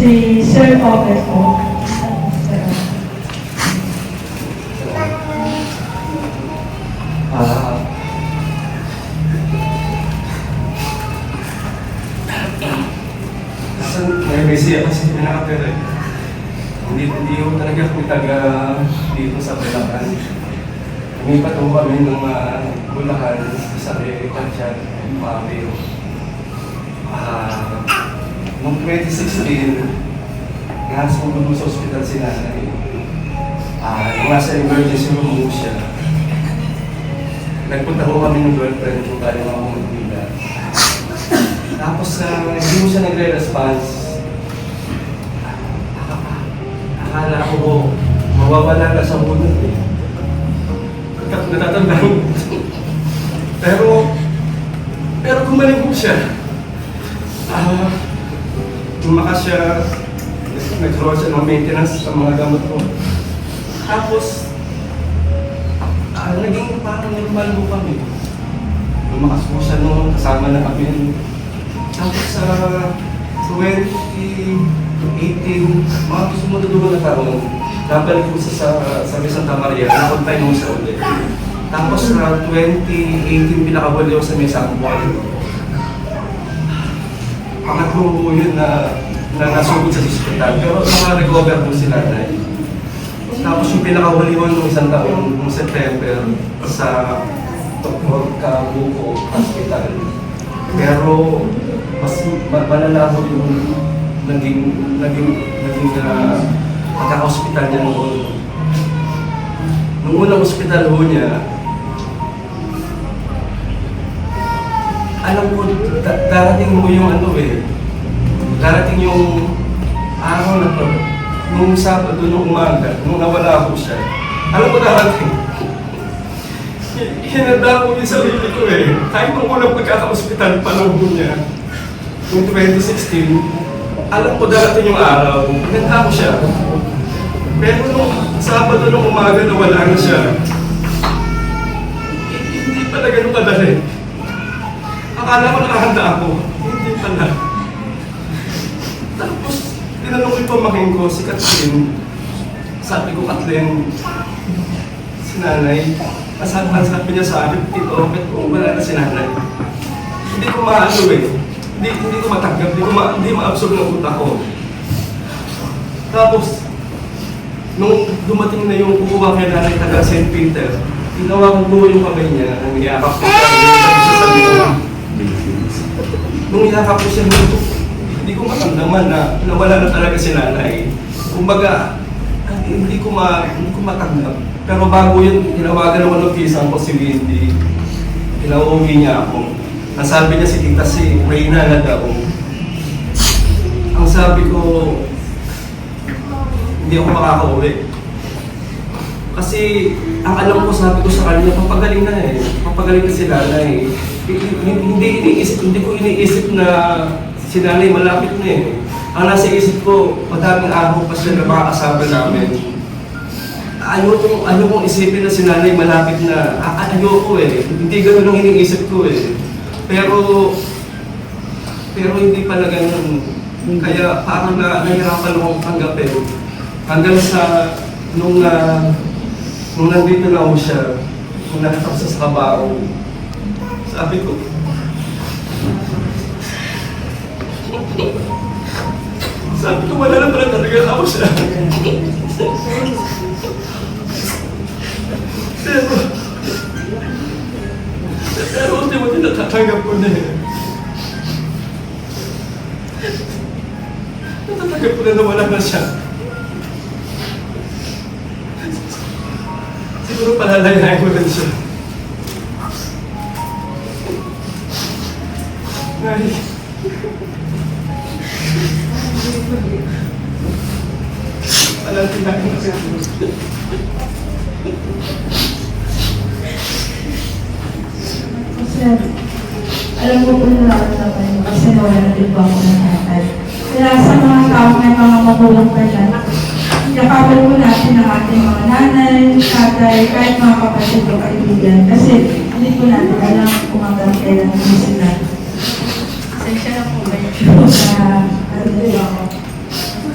Si Sir Ober po. Ah, may siya kasi pinaka-pero eh. Hindi ko talaga kung taga dito sa Bulacan. Lumipat ko kami ng Bulacan sa Kanchan, Pabio. Noong 2016, nasa ko sa ospital si nanay. Nung nasa emergency room mo siya, nagpunta ko kami ng girlfriend kung tayo mga kumagpila. Tapos hindi mo siya nagre-response. Akala ko mawawala na sa mundo eh. Natatandaan ko. Pero gumaling ko siya. Tumakas siya. Nag-roll siya ng maintenance sa mga gamot ko. Tapos, naging parang normal mo kami. Lumakas po siya noon, kasama na kami. Tapos sa 2018, mga sumunod na taon, nabalik po sa Santa Maria, nakuntay nung siya ulit. Tapos sa 2018, pinakabali ako sa Mesa Buwan. Pangatlong po yun na nasugod sa hospital, pero naka-recover po sila na. Tapos yung pinakahuli ko nung isang taon, nung September, sa Dr. Kabuko Hospital. Pero mas malala ko yung naging pagkaka-hospital niya noon. Nung unang hospital ho niya, alam ko, darating mo yung darating yung araw na to. Nung Sabado, nung umaga, nung nawala ko siya, alam ko darating. Hinanda ko yung sarili ko eh. Kahit nung unang pagkaka-hospital, panahon niya, noong 2016, alam ko darating yung araw, hinanda ko siya. Pero nung Sabado, nung umaga, nawala na siya. Hindi pala ganun kadali. Akala ko nakahanda ako. Hindi pala. Tapos, tinanong ko yung pamaking ko, si Kathleen. Sabi ko, Kathleen, si nanay, sabi niya sa akin, Tito, bakit kung wala na si nanay? Hindi ko maano eh. Hindi ko matanggap, hindi ma-absorb ng utak ko. Tapos, nung dumating na yung kukuha kay nanay taga St. Peter, ginawa ko po yung kamay niya, nang iyakap ko siya sa likod. Nung iyakap ko siya, hindi ko matamdaman na nawala na talaga si nanay. Kumbaga, hindi ko matanggap. Pero bago yun, tinawagan ako ng pisang ko si Wendy. Pinauwi niya ako. Ang sabi niya si Tita si Reyna na daw. Ang sabi ko, hindi ako makakauwi. Kasi ang alam ko, sabi ko sa kanya, papagaling na eh. Papagaling na si nanay. Hindi ko iniisip na si nanay malapit na eh. Ang nasa isip ko, madaming araw pa siya na makakasama namin. Ayaw kong isipin na si nanay malapit na. Ayoko eh. Hindi ganun ang iniisip ko eh. Pero hindi pala ganun. Kaya parang nahirapan akong tanggapin. Hanggang sa nung nandito na ako siya, nung nakatapos sa trabaho, sabi ko, wala na pala talaga ako siya. Pero ultimo natatanggap ko na eh. Natatanggap ko na wala na siya. Siguro palalayain ko rin siya. Palalayain ko siya. Sir, alam mo po nararamdaman mo kasi nawala din po ako ng tatay. Kaya sa mga tao may mga magulang pa dyan, yakapin po natin ang ating mga nanay, tatay, kahit mga kapatid o kaibigan. Kasi hindi po natin alam kung hanggang kailan po sila. Pasensya na po ba yun? Ano po ako.